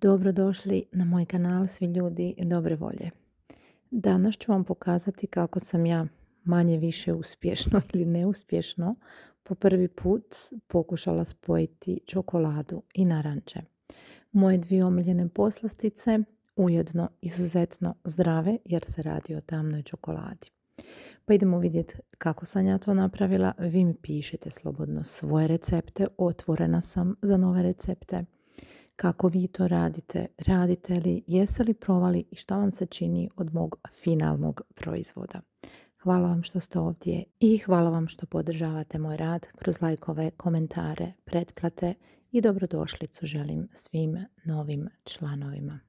Dobrodošli na moj kanal svi ljudi dobre volje. Danas ću vam pokazati kako sam ja manje više uspješno ili neuspješno po prvi put pokušala spojiti čokoladu i naranče. Moje dvije omiljene poslastice, ujedno izuzetno zdrave jer se radi o tamnoj čokoladi. Pa idemo vidjeti kako sam ja to napravila. Vi mi pišite slobodno svoje recepte, otvorena sam za nove recepte. Kako vi to radite, radite li, jeste li provali i šta vam se čini od mog finalnog proizvoda. Hvala vam što ste ovdje i hvala vam što podržavate moj rad kroz lajkove, komentare, pretplate i dobrodošlicu želim svim novim članovima.